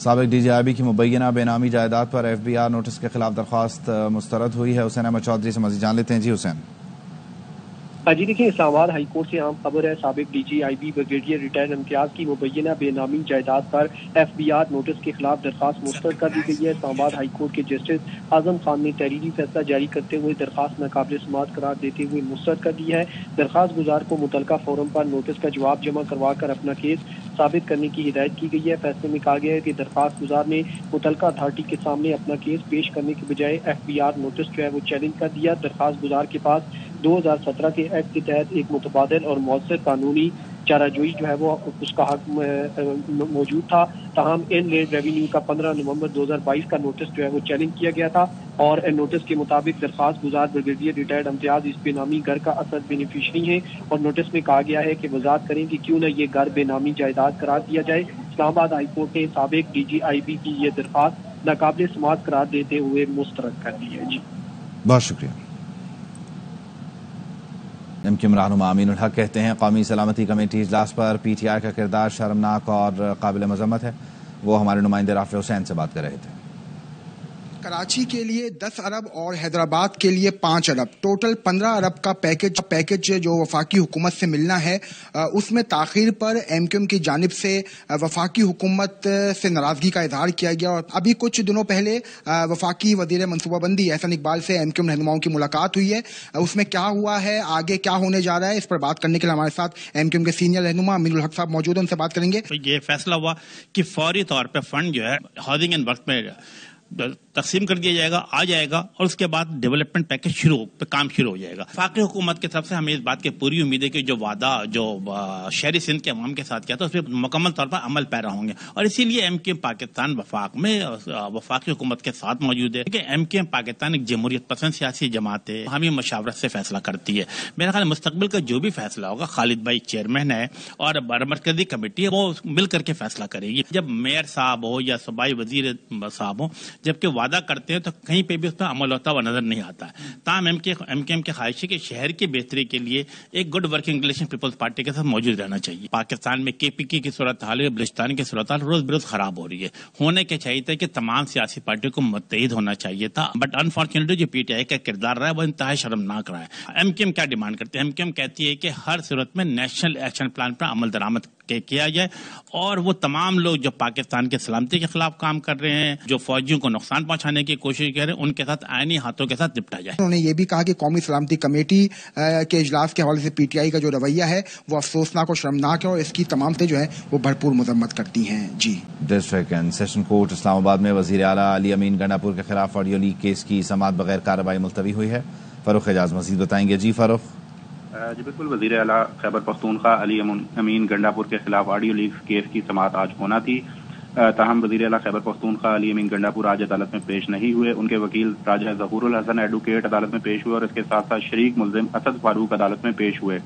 سابق D G I be کی مبینہ بے نامی جائیداد پر ایف بی آر نوٹس کے خلاف درخواست مسترد ہوئی ہے. حسین احمد چودھری سے مزید جان لیتے ہیں. جی حسین. جی دیکھیں، اسلام آباد ہائی کورٹ سے اہم خبر ہے. سابق D G I B brigadier retired Imtiaz کی مبینہ بے نامی جائیداد پر ایف بی آر نوٹس کے خلاف درخواست مسترد کر دی گئی ہے. اسلام آباد ہائی کورٹ کے جسٹس اعظم خان نے تحریری فیصلہ جاری کرتے ہوئے درخواست ناقابل سماعت قرار دیتے ہوئے مسترد کر دی ہے. درخواست گزار کو متعلقہ فورم پر نوٹس کا جواب جمع کروا کر اپنا کیس ثابت کرنے کی ہدایت کی گئی ہے. فیصلے میں کہا گیا ہے کہ درخواست گزار نے متعلقہ اتھارٹی کے سامنے اپنا کیس پیش کرنے کے بجائے ایف بی آر نوٹس جو ہے وہ چیلنج کر دیا. درخواست گزار کے پاس 2017 کے ایکٹ کے تحت ایک متبادل اور مؤثر قانونی چارہ جوئی جو ہے وہ اس کا حق موجود تھا. تاہم ان لینڈ ریونیو کا 15 نومبر 2022 کا نوٹس جو ہے وہ چیلنج کیا گیا تھا اور نوٹس کے مطابق درخواست گزار بریگیڈیئر ریٹائرڈ امتیاز اس بے نامی گھر کا اصل بینیفیشری ہے اور نوٹس میں کہا گیا ہے کہ وضاحت کریں کہ کیوں نہ یہ گھر بے نامی جائیداد قرار دیا جائے. اسلام آباد ہائی کورٹ نے سابق ڈی جی آئی بی کی یہ درخواست ناقابل سماعت قرار دیتے ہوئے مسترد کر دی ہے. جی بہت شکریہ. MKM رہنما امین الحق کہتے ہیں قومی سلامتی کمیٹی اجلاس پر پی ٹی آئی کا کردار شرمناک اور قابل مذمت ہے. وہ ہمارے نمائندے رافع حسین سے بات کر رہے تھے. کراچی کے لیے 10 ارب اور حیدرآباد کے لیے 5 ارب ٹوٹل 15 ارب کا پیکج جو وفاقی حکومت سے ملنا ہے اس میں تاخیر پر MKM کی جانب سے وفاقی حکومت سے ناراضگی کا اظہار کیا گیا. اور ابھی کچھ دنوں پہلے وفاقی وزیر منصوبہ بندی احسن اقبال سے MKM رہنماؤں کی ملاقات ہوئی ہے. اس میں کیا ہوا ہے، آگے کیا ہونے جا رہا ہے، اس پر بات کرنے کے لیے ہمارے ساتھ MKM کے سینئر رہنما امین الحق صاحب موجود ہیں. ان سے بات کریں گے. یہ فیصلہ ہوا کہ فوری طور پہ فنڈ جو ہے ہاؤسنگ اینڈ ورک میں تقسیم کر دیا جائے گا، آ جائے گا اور اس کے بعد ڈیولپمنٹ پیکج کام شروع ہو جائے گا. وفاقی حکومت کی طرف سے ہمیں اس بات کی پوری امید ہے کہ جو وعدہ جو شہری سندھ کے عوام کے ساتھ کیا تھا اس پہ مکمل طور پر عمل پیرا ہوں گے اور اسی لیے MKM پاکستان وفاق میں وفاقی حکومت کے ساتھ موجود ہے کہ MKM پاکستان ایک جمہوریت پسند سیاسی جماعت ہے. ہم یہ مشاورت سے فیصلہ کرتی ہے. میرا خیال مستقبل کا جو بھی فیصلہ ہوگا خالد بھائی چیئرمین ہے اور مرکزی کمیٹی ہے وہ مل کر کے فیصلہ کرے گی. جب میئر صاحب ہو یا صوبائی وزیر صاحب ہو جبکہ وعدہ کرتے ہیں تو کہیں پہ بھی اس پر عمل ہوتا ہوا نظر نہیں آتا ہے. تاہم MKM کی خواہش ہے کہ شہر کی بہتری کے لیے ایک good working relation Peoples Party کے ساتھ موجود رہنا چاہیے. پاکستان میں KPK کی صورتحال بلوچستان کی صورتحال روز بروز خراب ہو رہی ہے. ہونے کے چاہیے تھا کہ تمام سیاسی پارٹیوں کو متحد ہونا چاہیے تھا بٹ انفارچونیٹلی جو PTI کا کردار رہا ہے وہ انتہائی شرمناک رہا ہے. MKM کیا ڈیمانڈ کرتے ہیں؟ MKM کہتی ہے کہ ہر صورت میں نیشنل ایکشن پلان پر عمل درآمد کیا جائے اور وہ تمام لوگ جو پاکستان کے سلامتی کے خلاف کام کر رہے ہیں، جو فوجیوں کو نقصان پہنچانے کی کوشش کر رہے ہیں، ان کے ساتھ عینی ہاتھوں کے ساتھ نپٹا جائے. انہوں نے یہ بھی کہا کہ قومی سلامتی کمیٹی کے اجلاس کے حوالے سے PTI کا جو رویہ ہے وہ افسوسناک اور شرمناک ہے اور اس کی تمام جو ہے وہ بھرپور مذمت کرتی ہیں. جی. ڈسٹرکٹ اینڈ سیشن کورٹ اسلام آباد میں وزیر اعلیٰ علی امین گنڈاپور کے خلاف آڈیو لیک کیس کی سماعت بغیر کارروائی ملتوی ہوئی ہے. فاروق اعجاز مزید بتائیں گے. جی فاروق. جی بالکل. وزیر اعلیٰ خیبر پختونخوا علی امین گنڈاپور کے خلاف آڈیو لیک کیس کی سماعت آج ہونا تھی. تاہم وزیر اعلیٰ خیبر پختونخوا علی امین گنڈاپور آج عدالت میں پیش نہیں ہوئے. ان کے وکیل راجہ ظہور الحسن ایڈوکیٹ عدالت میں پیش ہوئے اور اس کے ساتھ ساتھ شریک ملزم اسد فاروق عدالت میں پیش ہوئے.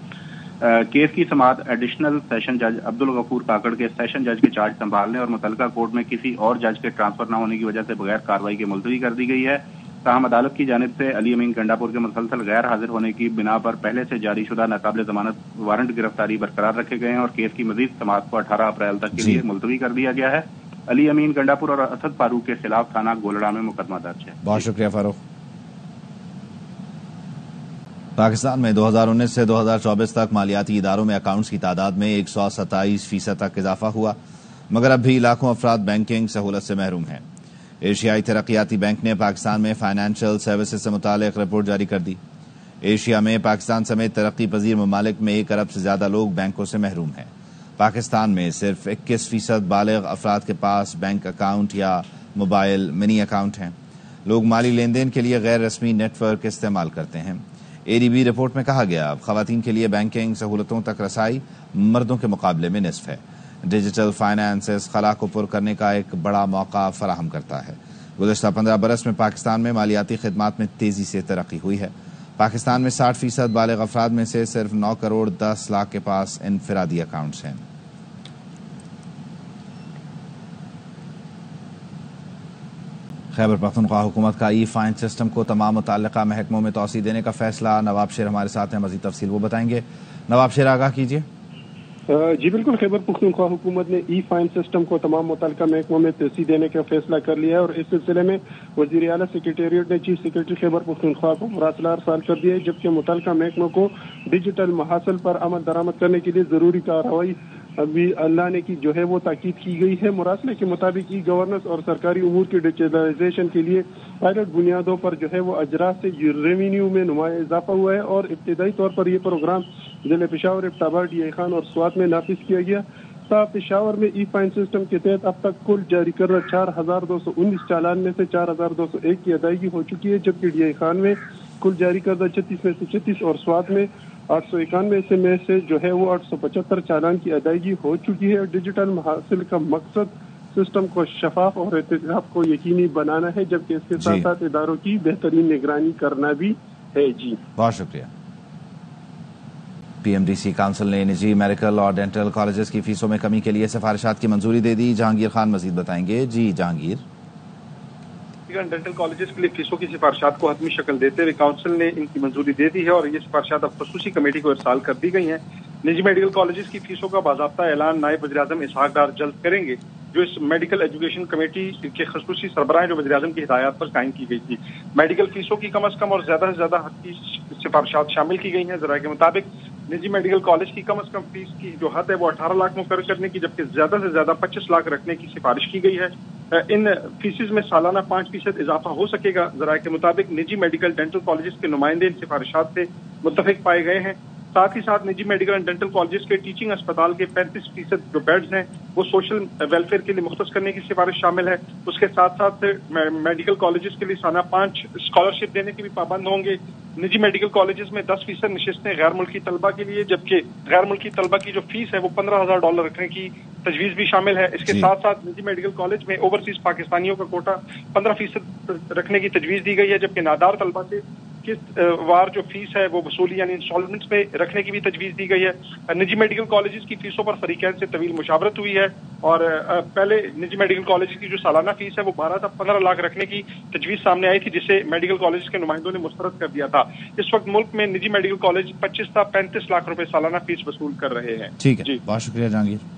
کیس کی سماعت ایڈیشنل سیشن جج عبدالغفور کاکڑ کے سیشن جج کے چارج سنبھالنے اور متعلقہ کورٹ میں کسی اور جج کے ٹرانسفر نہ ہونے کی وجہ سے بغیر کارروائی کے ملتوی کر دی گئی ہے. تاہم عدالت کی جانب سے علی امین گنڈاپور کے مسلسل غیر حاضر ہونے کی بنا پر پہلے سے جاری شدہ ناقابل ضمانت وارنٹ گرفتاری برقرار رکھے گئے ہیں اور کیس کی مزید سماعت کو 18 اپریل تک کے لیے ملتوی کر دیا گیا ہے. علی امین گنڈاپور اور اسد فاروق کے خلاف تھانہ گولڑا میں مقدمہ درج ہے. بہت شکریہ فاروق. پاکستان میں 2019 سے 2024 تک مالیاتی اداروں میں اکاؤنٹس کی تعداد میں 127% تک اضافہ ہوا مگر اب بھی لاکھوں افراد بینکنگ سہولت سے محروم ہیں. ایشیائی ترقیاتی بینک نے پاکستان میں فائنینشیل سروسز سے متعلق رپورٹ جاری کر دی. ایشیا میں پاکستان سمیت ترقی پذیر ممالک میں 1 ارب سے زیادہ لوگ بینکوں سے محروم ہیں. پاکستان میں صرف 21% بالغ افراد کے پاس بینک اکاؤنٹ یا موبائل منی اکاؤنٹ ہیں. لوگ مالی لین دین کے لیے غیر رسمی نیٹ ورک استعمال کرتے ہیں. ADB رپورٹ میں کہا گیا خواتین کے لیے بینکنگ سہولتوں تک رسائی مردوں کے مقابلے میں نصف ہے. ڈیجیٹل فائنانس خلا کو پر کرنے کا ایک بڑا موقع فراہم کرتا ہے. گزشتہ 15 برس میں پاکستان میں مالیاتی خدمات میں تیزی سے ترقی ہوئی ہے. پاکستان میں 60% بالغ افراد میں سے صرف 9 کروڑ 10 لاکھ کے پاس انفرادی اکاؤنٹس ہیں. خیبر پختونخوا حکومت کا فائن سسٹم کو تمام متعلقہ محکموں میں توسیع دینے کا فیصلہ. نواب شیر ہمارے ساتھ ہیں، مزید تفصیل وہ بتائیں گے. نواب شیر آگاہ کیجیے. جی بالکل، خیبر پختونخوا حکومت نے ای فائن سسٹم کو تمام متعلقہ محکموں میں توسیع دینے کا فیصلہ کر لیا ہے اور اس سلسلے میں وزیر اعلیٰ سیکریٹریٹ نے چیف سیکریٹری خیبر پختونخوا کو مراسلہ ارسال کر دیا ہے، جبکہ متعلقہ محکموں کو ڈیجیٹل محاصل پر عمل درآمد کرنے کے لیے ضروری کارروائی ابھی لانے کی جو ہے وہ تاکید کی گئی ہے۔ مراسلے کے مطابق ای گورننس اور سرکاری امور کی ڈیجیٹلائزیشن کے لیے پائلٹ بنیادوں پر جو ہے وہ اجراء سے ریونیو میں نمایاں اضافہ ہوا ہے اور ابتدائی طور پر یہ پروگرام ضلع پشاور، ایبٹ، ڈی خان اور سوات میں نافذ کیا گیا۔ پشاور میں ای فائن سسٹم کے تحت اب تک کل جاری کردہ 4219 چالان میں سے 4201 کی ادائیگی ہو چکی ہے، جبکہ ڈی خان میں کل جاری کردہ 36 میں سے 36 اور سوات میں 891 میں سے جو ہے وہ 875 چالان کی ادائیگی ہو چکی ہے۔ ڈیجیٹل محاصل کا مقصد سسٹم کو شفاف اور احتساب کو یقینی بنانا ہے، جبکہ اس کے ساتھ ساتھ اداروں کی بہترین نگرانی کرنا بھی ہے۔ جی بہت شکریہ۔ P M D C council نے نجی میڈیکل اور ڈینٹل کالجز کی فیسوں میں کمی کے لیے سفارشات کی منظوری دے دی۔ جہانگیر خان مزید بتائیں گے۔ جی جہانگیر۔ ڈینٹل کالجز کے لیے فیسوں کی سفارشات کو حتمی شکل دیتے ہوئے کونسل نے ان کی منظوری دے دی ہے اور یہ سفارشات اب خصوصی کمیٹی کو ارسال کر دی گئی ہیں۔ نجی میڈیکل کالجز کی فیسوں کا باضابطہ اعلان نائب وزیر اعظم اسحاق ڈار جلد کریں گے، جو اس میڈیکل ایجوکیشن کمیٹی کے خصوصی سربراہ جو وزیر اعظم کی ہدایات پر قائم کی گئی تھی۔ میڈیکل فیسوں کی کم از کم اور زیادہ سے زیادہ حد کی سفارشات شامل کی گئی ہیں۔ ذرائع کے مطابق نجی میڈیکل کالج کی کم از کم فیس کی جو حد ہے وہ 18 لاکھ مقرر کرنے کی، جبکہ زیادہ سے زیادہ 25 لاکھ رکھنے کی سفارش کی گئی ہے۔ ان فیسز میں سالانہ 5% اضافہ ہو سکے گا۔ ذرائع کے مطابق نجی میڈیکل ڈینٹل کالجز کے نمائندے ان سفارشات سے متفق پائے گئے ہیں۔ ساتھ ہی ساتھ نجی میڈیکل اینڈ ڈینٹل کالجز کے ٹیچنگ اسپتال کے 35% جو بیڈز ہیں وہ سوشل ویلفیئر کے لیے مختص کرنے کی سفارش شامل ہے۔ اس کے ساتھ ساتھ میڈیکل کالجز کے لیے سالانہ 5 اسکالرشپ دینے کے بھی پابند ہوں گے۔ نجی میڈیکل کالجز میں 10% نشستیں غیر ملکی طلبہ کے لیے، جبکہ غیر ملکی طلبہ کی جو فیس ہے وہ $15,000 رکھنے کی تجویز بھی شامل ہے۔ اس کے ساتھ ساتھ نجی میڈیکل کالج میں اوورسیز پاکستانیوں کا کوٹا 15% رکھنے کی تجویز دی گئی ہے، جبکہ نادار طلبہ سے قسط وار جو فیس ہے وہ وصولی یعنی انسٹالمنٹس میں رکھنے کی بھی تجویز دی گئی ہے۔ نجی میڈیکل کالجز کی فیسوں پر فریقین سے طویل مشاورت ہوئی ہے اور پہلے نجی میڈیکل کالجز کی جو سالانہ فیس ہے وہ 12 سے 15 لاکھ رکھنے کی تجویز سامنے آئی تھی، جسے میڈیکل کالجز کے نمائندوں نے مسترد کر دیا تھا۔ اس وقت ملک میں نجی میڈیکل کالج 25 سے 35 لاکھ روپے سالانہ فیس وصول کر رہے ہیں۔ ٹھیک ہے، بہت شکریہ جہانگیر۔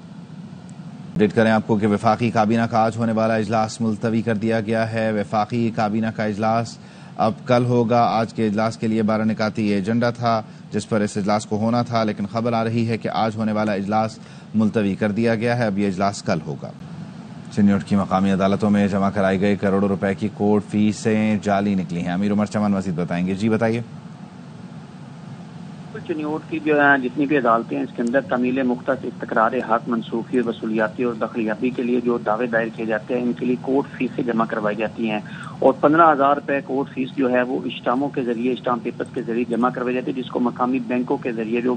اپڈیٹ کریں آپ کو کہ وفاقی کابینہ کا آج ہونے والا اجلاس ملتوی کر دیا گیا ہے۔ وفاقی کابینہ کا اجلاس اب کل ہوگا۔ آج کے اجلاس کے لیے 12 نکاتی یہ ایجنڈا تھا جس پر اس اجلاس کو ہونا تھا، لیکن خبر آ رہی ہے کہ آج ہونے والا اجلاس ملتوی کر دیا گیا ہے۔ اب یہ اجلاس کل ہوگا۔ چنیوٹ کی مقامی عدالتوں میں جمع کرائی گئی کروڑوں روپے کی کورٹ فیسیں جعلی نکلی ہیں۔ امیر عمر چمن مزید بتائیں گے۔ جی بتائیے۔ چنیوٹ کی جو ہے جتنی بھی عدالتیں ہیں اس کے اندر تعمیل مختص استقرار حق، منسوخی، وصولیاتی اور دخلیابی کے لیے جو دعوے دائر کیے جاتے ہیں ان کے لیے کورٹ فیسیں جمع کروائی جاتی ہیں اور 15,000 روپے کورٹ فیس جو ہے وہ اسٹاموں کے ذریعے، اسٹام پیپرز کے ذریعے جمع کروائی جاتی ہے، جس کو مقامی بینکوں کے ذریعے جو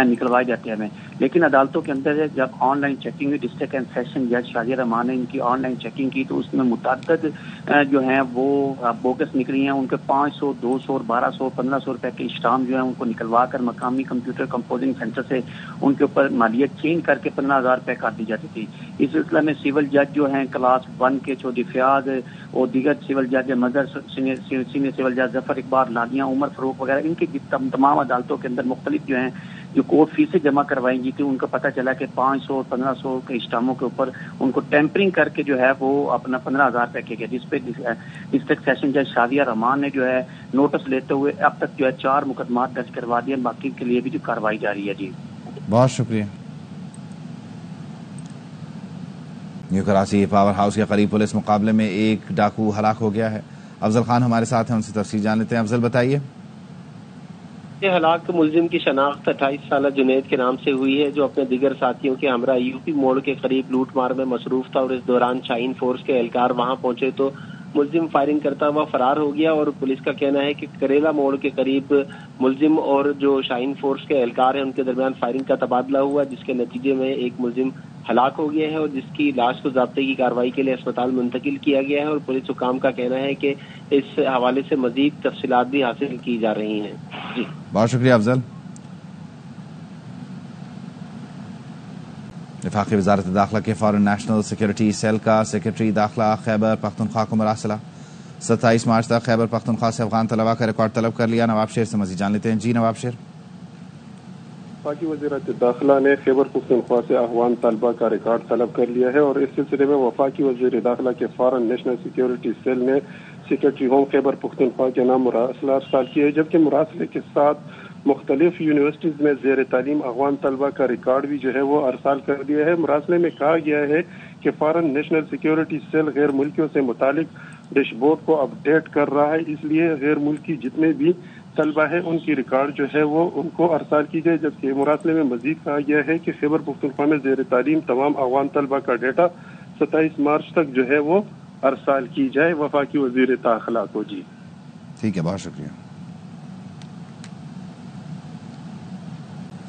نکلوائے جاتے ہیں۔ لیکن عدالتوں کے اندر جب آن لائن چیکنگ ہوئی، ڈسٹرکٹ اینڈ سیشن جج شازیہ رحمان نے ان کی آن لائن چیکنگ کی تو اس میں متعدد جو ہیں وہ بوگس نکلی ہیں۔ ان کے 500، 200 اور 1200، 1500 روپے کے اسٹام جو ہیں ان کو نکلوا کر مقامی کمپیوٹر کمپوزنگ سینٹر سے ان کے اوپر مالیت چینج کر کے 15,000 روپے کاٹ دی جاتی تھی۔ اس سلسلے میں سول جج جو ہیں کلاس 1 کے چودھری فیاض اور دیگر سول جج مظہر، سینئر سول جج ظفر اقبال، نادیہ عمر فروخ وغیرہ، ان کی تمام عدالتوں کے اندر مختلف جو ہیں جو کورٹ فیسیں جمع کروائی گئی تھی ان کا پتہ چلا کہ 500 اور 1500 کے اسٹاموں کے اوپر ان کو ٹیمپرنگ کر کے جو ہے وہ اپنا 15,000 روپے کیا گیا، جس پہ ڈسٹرکٹ سیشن جج شازیہ رحمان نے جو ہے نوٹس لیتے ہوئے اب تک جو ہے 4 مقدمات درج کروا دیے، باقی کے لیے بھی جو کارروائی جاری ہے۔ جی بہت شکریہ۔ نیو کراچی پاور ہاؤس کے قریب پولیس مقابلے میں ایک ڈاکو ہلاک ہو گیا ہے۔ افضل خان ہمارے ساتھ ہیں، ان سے تفصیل جان لیتے ہیں۔ افضل بتائیے۔ یہ ہلاک ملزم کی شناخت 28 سالہ جنید کے نام سے ہوئی ہے، جو اپنے دیگر ساتھیوں کے ہمراہ یو پی موڑ کے قریب لوٹ مار میں مصروف تھا اور اس دوران شاہین فورس کے اہلکار وہاں پہنچے تو ملزم فائرنگ کرتا ہوا فرار ہو گیا اور پولیس کا کہنا ہے کہ کریلا موڑ کے قریب ملزم اور جو شاہین فورس کے اہلکار ہیں ان کے درمیان فائرنگ کا تبادلہ ہوا، جس کے نتیجے میں ایک ملزم ہلاک ہو گیا ہے اور جس کی لاش کو ضابطے کی کارروائی کے لیے اسپتال منتقل کیا گیا ہے اور پولیس حکام کا کہنا ہے کہ اس حوالے سے مزید تفصیلات بھی حاصل کی جا رہی ہیں۔ جی بہت شکریہ افضل۔ وفاقی وزارت داخلہ کے فارن نیشنل سیکورٹی سیل کا سیکرٹری داخلہ خیبر پختونخوا کو مراسلہ۔ 27 مارچ تک خیبر پختونخوا سے افغان طلباء کا ریکارڈ طلب کر لیا۔ نواب شیر سے مزید جان لیتے ہیں۔ جی نواب شیر۔ وفاقی وزارت داخلہ نے خیبر پختونخوا سے افغان طلبہ کا ریکارڈ طلب کر لیا ہے، اور اس سلسلے میں وفاقی وزیر داخلہ کے فارن نیشنل سیکیورٹی سیل نے سیکرٹری ہوم خیبر پختونخوا کے نام مراسلہ ارسال کی ہے، جبکہ مراسلے کے ساتھ مختلف یونیورسٹیز میں زیر تعلیم افغان طلبہ کا ریکارڈ بھی جو ہے وہ ارسال کر دیا ہے۔ مراسلے میں کہا گیا ہے کہ فارن نیشنل سیکیورٹی سیل غیر ملکیوں سے متعلق ڈیش بورڈ کو اپ ڈیٹ کر رہا ہے، اس لیے غیر ملکی جتنے بھی طلبہ ہیں ان کی ریکارڈ جو ہے وہ ان کو ارسال کی گئی، جبکہ مراسلے میں مزید کہا گیا ہے کہ خیبر پختونخوا میں زیر تعلیم تمام افغان طلبہ کا ڈیٹا 27 مارچ تک جو ہے وہ ارسال کی جائے وفاقی وزیر داخلہ کو۔ جی ٹھیک ہے، بہت شکریہ۔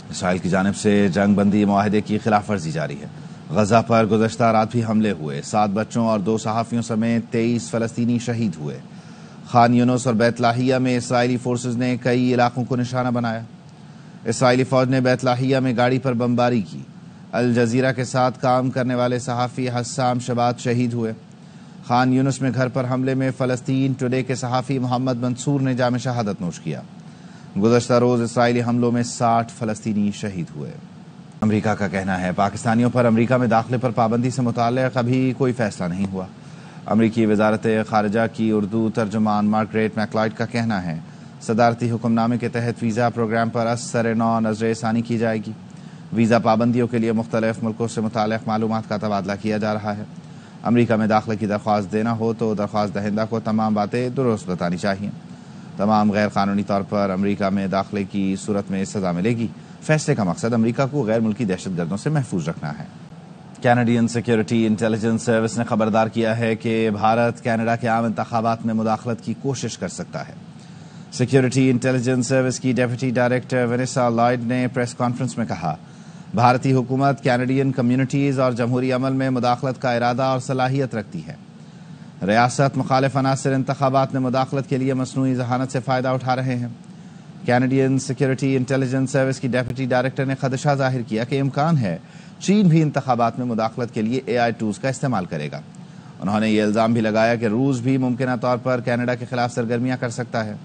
اسرائیل کی جانب سے جنگ بندی معاہدے کی خلاف ورزی جاری ہے۔ غزہ پر گزشتہ رات بھی حملے ہوئے، 7 بچوں اور 2 صحافیوں سمیت 23 فلسطینی شہید ہوئے۔ خان یونس اور بیت لاہیہ میں اسرائیلی فورسز نے کئی علاقوں کو نشانہ بنایا۔ اسرائیلی فوج نے بیت لاہیہ میں گاڑی پر بمباری کی۔ الجزیرہ کے ساتھ کام کرنے والے صحافی حسام شبات شہید ہوئے۔ خان یونس میں گھر پر حملے میں فلسطین ٹوڈے کے صحافی محمد منصور نے جام شہادت نوش کیا۔ گزشتہ روز اسرائیلی حملوں میں 60 فلسطینی شہید ہوئے۔ امریکہ کا کہنا ہے پاکستانیوں پر امریکہ میں داخلے پر پابندی سے متعلق ابھی کوئی فیصلہ نہیں ہوا۔ امریکی وزارت خارجہ کی اردو ترجمان مارگریٹ میکلائڈ کا کہنا ہے صدارتی حکم نامے کے تحت ویزا پروگرام پر اثر نو نظر ثانی کی جائے گی۔ ویزا پابندیوں کے لیے مختلف ملکوں سے متعلق معلومات کا تبادلہ کیا جا رہا ہے۔ امریکہ میں داخلے کی درخواست دینا ہو تو درخواست دہندہ کو تمام باتیں درست بتانی چاہیے۔ تمام غیر قانونی طور پر امریکہ میں داخلے کی صورت میں سزا ملے گی۔ فیصلے کا مقصد امریکہ کو غیر ملکی دہشت گردوں سے محفوظ رکھنا ہے۔ کینیڈین سیکیورٹی انٹیلیجنس سروس نے خبردار کیا ہے کہ بھارت کینیڈا کے عام انتخابات میں مداخلت کی کوشش کر سکتا ہے۔ سیکیورٹی انٹیلیجنس سروس کی ڈیپٹی ڈائریکٹر وینیسا لائڈ نے پریس کانفرنس میں کہا بھارتی حکومت کینیڈین کمیونٹیز اور جمہوری عمل میں مداخلت کا ارادہ اور صلاحیت رکھتی ہے۔ ریاست مخالف عناصر انتخابات میں مداخلت کے لیے مصنوعی ذہانت سے فائدہ اٹھا رہے ہیں۔ کینیڈین سیکیورٹی انٹیلیجنس سروس کی ڈیپٹی ڈائریکٹر نے خدشہ ظاہر کیا کہ امکان ہے چین بھی انتخابات میں مداخلت کے لیے AI ٹولز کا استعمال کرے گا۔ انہوں نے یہ الزام بھی لگایا کہ روس بھی ممکنہ طور پر کینیڈا کے خلاف سرگرمیاں کر سکتا ہے۔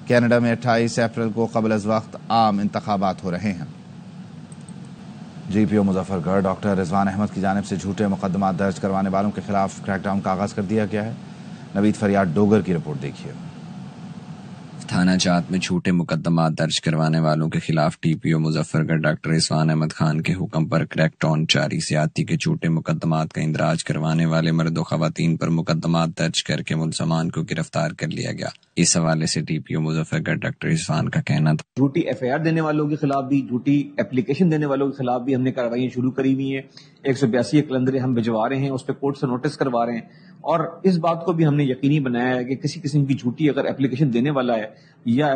کینیڈا میں 28 اپریل کو قبل از وقت عام انتخابات ہو رہے ہیں۔ GPO مظفر گڑھ ڈاکٹر رضوان احمد کی جانب سے جھوٹے مقدمات درج کروانے والوں کے خلاف کریک ڈاؤن کا آغاز کر دیا گیا ہے۔ نوید فریاد ڈوگر کی رپورٹ دیکھیے۔ تھانہ جات میں جھوٹے مقدمات درج کروانے والوں کے خلاف TPO مظفر گڑھ ڈاکٹر رضوان احمد خان کے حکم پر کریک ڈاؤن جاری۔ زیادتی کے جھوٹے مقدمات کا اندراج کروانے والے مرد و خواتین پر مقدمات درج کر کے ملزمان کو گرفتار کر لیا گیا۔ اس حوالے سے TPO مظفر گڑھ ڈاکٹر رضوان کا کہنا تھا جھوٹی FIR دینے والوں کے خلاف بھی، جھوٹی اپلیکیشن دینے والوں کے خلاف بھی ہم نے کارروائیاں شروع کری ہوئی ہیں۔ 182 قلندریں ہم بھجوا رہے ہیں، اس پہ کورٹ سے نوٹس کروا رہے ہیں، اور اس بات کو بھی ہم نے یقینی بنایا ہے کہ کسی قسم کی جھوٹی اگر اپلیکیشن دینے والا ہے یا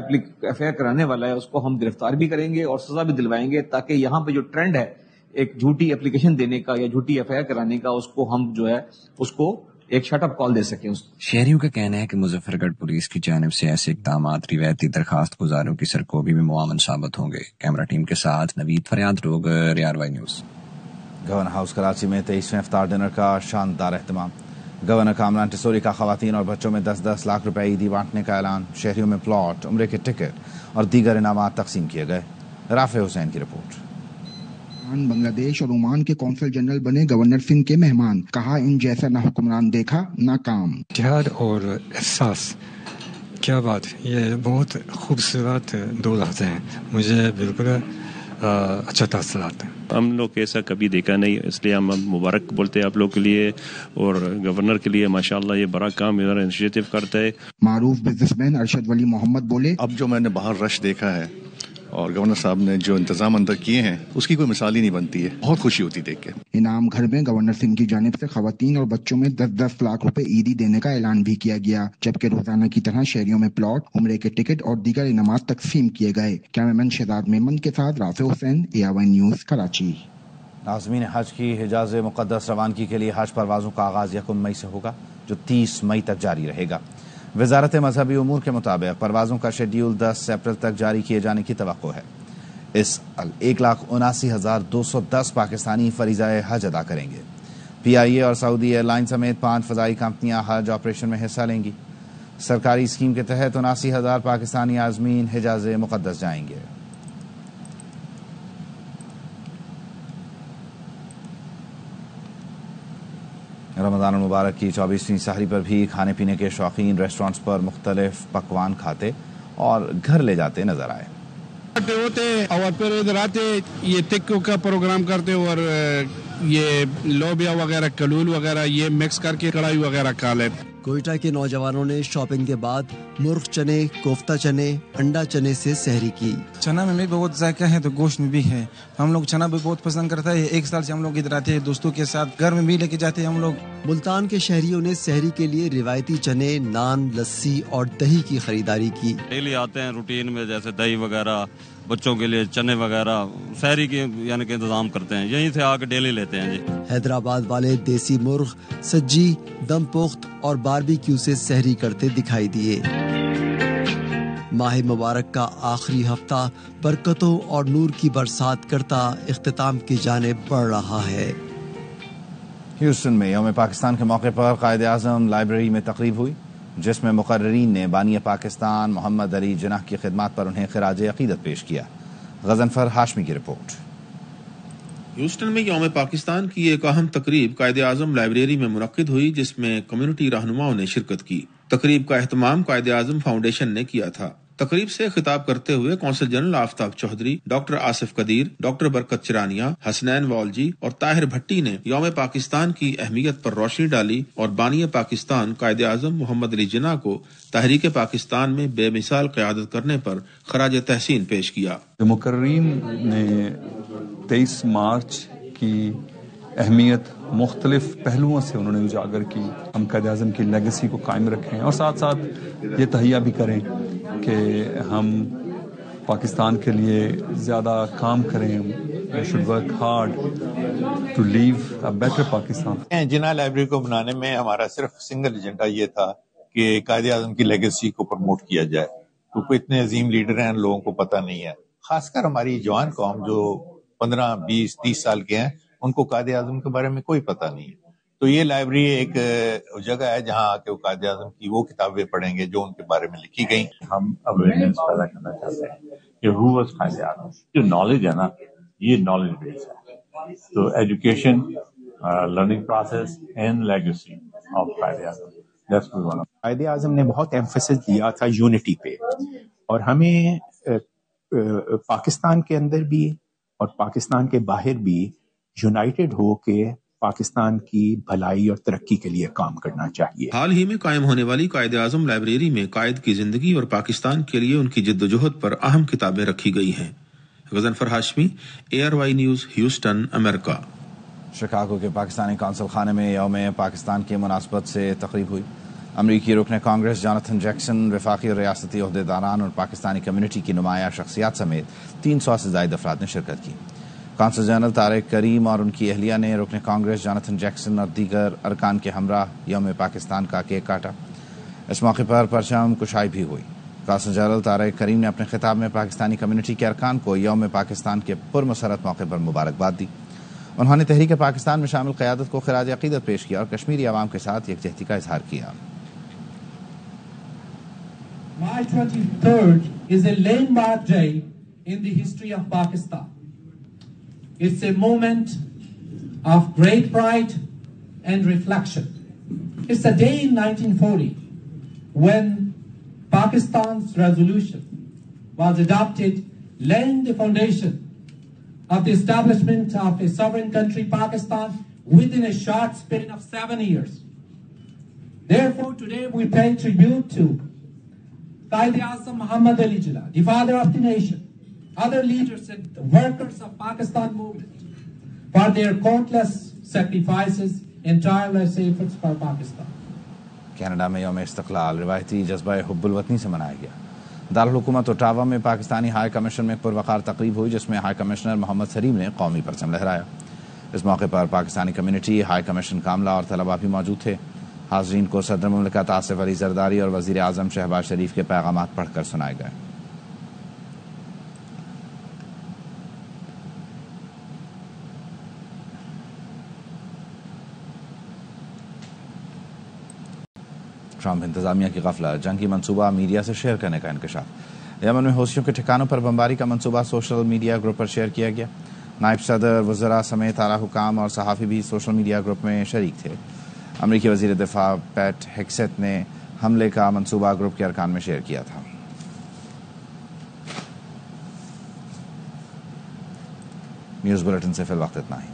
FIR کرانے والا ہے اس کو ہم گرفتار بھی کریں گے اور سزا بھی دلوائیں گے، تاکہ یہاں پہ جو ٹرینڈ ہے ایک جھوٹی اپلیکیشن دینے کا یا جھوٹی FIR کرانے کا، اس کو ہم جو ہے اس کو ایک شٹ اپ کال دے سکیں۔ شہریوں کا کہنا ہے کہ مظفر گڑھ پولیس کی جانب سے ایسے اقدامات روایتی درخواست گزاروں کی سرکوبی میں معاون ثابت ہوں گے۔ کیمرہ ٹیم کے ساتھ نوید فریاد Dogar, RY news. Governor house Karachi میں 23ویں افطار ڈنر کا شاندار اہتمام۔ گورنر کامران ٹسوری کا خواتین اور بچوں میں 10-10 لاکھ روپے عیدی بانٹنے کا اعلان۔ شہریوں میں پلاٹ، عمرے کے ٹکٹ اور دیگر انعامات تقسیم کیے گئے۔ رافع حسین کی رپورٹ۔ بنگلہ دیش اور عمان کے قونصل جنرل بنے گورنر سندھ کے مہمان، کہا ان جیسا نہ حکمران دیکھا نہ کام۔ اتحاد اور احساس، کیا بات، یہ بہت خوبصورت 2 لفظ ہیں، مجھے بالکل اچھا تاثرات ہیں۔ ہم لوگ ایسا کبھی دیکھا نہیں، اس لیے ہم مبارک بولتے ہیں آپ لوگ کے لیے اور گورنر کے لیے۔ ماشاءاللہ یہ بڑا کام ادھر انیشیٹو کرتا ہے۔ معروف بزنس مین ارشد ولی محمد بولے اب جو میں نے باہر رش دیکھا ہے اور گورنر صاحب نے جو انتظام اندر کیے ہیں اس کی کوئی مثال ہی نہیں بنتی ہے، بہت خوشی ہوتی دیکھ کے۔ انعام گھر میں گورنر سندھ کی جانب سے خواتین اور بچوں میں 10-10 لاکھ روپے عیدی دینے کا اعلان بھی کیا گیا، جبکہ روزانہ کی طرح شہریوں میں پلاٹ، عمرے کے ٹکٹ اور دیگر انعامات تقسیم کیے گئے۔ کیمرامین شہزاد میمن کے ساتھ رافع حسین، ARY نیوز کراچی۔ ناظمین حج کی حجاز مقدس روانگی کے لیے حج پروازوں کا آغاز 1 مئی سے ہوگا، جو 30 مئی تک جاری رہے گا۔ وزارت مذہبی امور کے مطابق پروازوں کا شیڈیول 10 اپریل تک جاری کیے جانے کی توقع ہے۔ اس 1,79,210 پاکستانی فریضہ حج ادا کریں گے۔ PIA اور سعودی ایئر لائن سمیت 5 فضائی کمپنیاں حج آپریشن میں حصہ لیں گی۔ سرکاری اسکیم کے تحت 79,000 پاکستانی عازمین حجاز مقدس جائیں گے۔ رمضان المبارک کی 24ویں سحری پر بھی کھانے پینے کے شوقین ریسٹورانٹس پر مختلف پکوان کھاتے اور گھر لے جاتے نظر آئے. ہوتے اور پھر ادھر آتے یہ ٹکوں کا پروگرام کرتے اور یہ لوبیا وغیرہ کلول وغیرہ یہ مکس کر کے کڑھائی وغیرہ کھا لے. کوئٹہ کے نوجوانوں نے شاپنگ کے بعد مرغ چنے، کوفتہ چنے، انڈا چنے سے سحری کی. چنا میں بھی بہت ذائقہ ہے تو گوشت میں بھی ہے. ہم لوگ چنا بھی بہت پسند کرتا ہے. 1 سال سے ہم لوگ ادھر آتے ہیں دوستوں کے ساتھ، گھر میں بھی لے کے جاتے ہیں ہم لوگ. ملتان کے شہریوں نے سحری کے لیے روایتی چنے، نان، لسی اور دہی کی خریداری کی. ڈیلی آتے ہیں روٹین میں، جیسے دہی وغیرہ، بچوں کے لیے چنے وغیرہ، سحری کی یعنی کہ انتظام کرتے ہیں. یہیں سے آ کے ڈیلی لیتے ہیں. جی حیدرآباد والے دیسی مرغ، سجی، دم پخت اور باربیکیو سے سحری کرتے دکھائی دیے. ماہ مبارک کا آخری ہفتہ برکتوں اور نور کی برسات کرتا اختتام کی جانب بڑھ رہا ہے. ہیوسٹن میں یوم پاکستان کے موقع پر قائد اعظم لائبریری میں تقریب ہوئی جس میں مقررین نے بانی پاکستان محمد علی جناح کی خدمات پر انہیں خراج عقیدت پیش کیا. غضنفر ہاشمی کی رپورٹ. ہیوسٹن میں یوم پاکستان کی ایک اہم تقریب قائد اعظم لائبریری میں منعقد ہوئی جس میں کمیونٹی رہنماؤں نے شرکت کی. تقریب کا اہتمام قائد اعظم فاؤنڈیشن نے کیا تھا. تقریب سے خطاب کرتے ہوئے قونصل جنرل آفتاب چودھری، ڈاکٹر آصف قدیر، ڈاکٹر برکت چرانیہ، حسنین والجی اور طاہر بھٹی نے یوم پاکستان کی اہمیت پر روشنی ڈالی اور بانی پاکستان قائد اعظم محمد علی جناح کو تحریک پاکستان میں بے مثال قیادت کرنے پر خراج تحسین پیش کیا. مقررین نے 23 مارچ کی اہمیت مختلف پہلوؤں سے انہوں نے اجاگر کی. ہم قائد اعظم کی لیگیسی کو قائم رکھیں اور ساتھ ساتھ یہ تہیہ بھی کریں کہ ہم پاکستان کے لیے زیادہ کام کریں. We should work hard to leave a better Pakistan. Jinnah library کو بنانے میں ہمارا صرف سنگل ایجنڈا یہ تھا کہ قائد اعظم کی لیگیسی کو پروموٹ کیا جائے، کیونکہ اتنے عظیم لیڈر ہیں لوگوں کو پتہ نہیں ہے. خاص کر ہماری جوان قوم جو 15، 20، 30 سال کے ہیں ان کو قائد اعظم کے بارے میں کوئی پتہ نہیں ہے. تو یہ لائبریری ایک جگہ ہے جہاں آ کے وہ قائد اعظم کی وہ کتابیں پڑھیں گے جو ان کے بارے میں لکھی گئیں. ہم اویئرنیس پیدا کرنا چاہتے ہیں کہ ہو واز قائد اعظم. جو نالج ہے نا یہ نالج بیس ہے. تو education, learning process and legacy of Quaid Azam. Quaid Azam نے بہت ایمفیسس دیا تھا یونٹی پہ، اور ہمیں پاکستان کے اندر بھی اور پاکستان کے باہر بھی یونائٹڈ ہو کے پاکستان کی بھلائی اور ترقی کے لیے کام کرنا چاہیے. حال ہی میں قائم ہونے والی قائد اعظم لائبریری میں قائد کی زندگی اور پاکستان کے لیے ان کی جد و جہد پر اہم کتابیں رکھی گئی ہیں. Ghazanfar Hashmi, ARY news, Houston, امریکہ. شکاگو کے پاکستانی کونسل خانے میں یوم پاکستان کی مناسبت سے تقریب ہوئی. امریکی رکن کانگریس جانتھن جیکسن، وفاقی اور ریاستی عہدیداران اور پاکستانی کمیونٹی کی نمایاں شخصیات سمیت 300 سے زائد افراد نے شرکت کی. کونسل جنرل طارق کریم اور ان کی اہلیہ نے رکن کانگریس جانتھن جیکسن اور دیگر ارکان کے ہمراہ یوم پاکستان کا کیک کاٹا. اس موقع پر پرچم کشائی بھی ہوئی. کونسل جنرل طارق کریم نے اپنے خطاب میں پاکستانی کمیونٹی کے ارکان کو یوم پاکستان کے پرمسرت موقع پر مبارکباد دی. انہوں نے تحریک پاکستان میں شامل قیادت کو خراج عقیدت پیش کیا اور کشمیری عوام کے ساتھ یکجہتی کا اظہار کیا. March 23rd is a landmark day in the history of Pakistan. It's a moment of great pride and reflection. It's a day in 1940 when Pakistan's resolution was adopted, laying the foundation of the establishment of a sovereign country, Pakistan, within a short span of 7 years. Therefore, today we pay tribute to Quaid-e-Azam Muhammad Ali Jinnah, the father of the nation, other leaders and the workers of Pakistan movement for their countless sacrifices and tireless efforts for Pakistan. Canada میں یوم استقلال روایتی جذبہ حب الوطنی سے منایا گیا. دارالحکومت اوٹاوا میں پاکستانی ہائی کمیشن میں پروقار تقریب ہوئی جس میں ہائی کمشنر محمد سلیم نے قومی پرچم لہرایا. اس موقع پر پاکستانی کمیونٹی، ہائی کمیشن کاملہ اور طلباء بھی موجود تھے. حاضرین کو صدر مملکت آصف علی زرداری اور وزیر اعظم شہباز شریف کے پیغامات پڑھ کر سنائے گئے. ٹرمپ انتظامیہ کی غفلت، جنگی منصوبہ میڈیا سے شیئر کرنے کا انکشاف. یمن میں حوثیوں کے ٹھکانوں پر بمباری کا منصوبہ سوشل میڈیا گروپ پر شیئر کیا گیا. نائب صدر، وزراء سمیت اعلیٰ حکام اور صحافی بھی سوشل میڈیا گروپ میں شریک تھے. امریکی وزیر دفاع پیٹ ہیکسیت نے حملے کا منصوبہ گروپ کے ارکان میں شیئر کیا تھا۔ نیوز بلیٹن سے فی الوقت اتنا ہی۔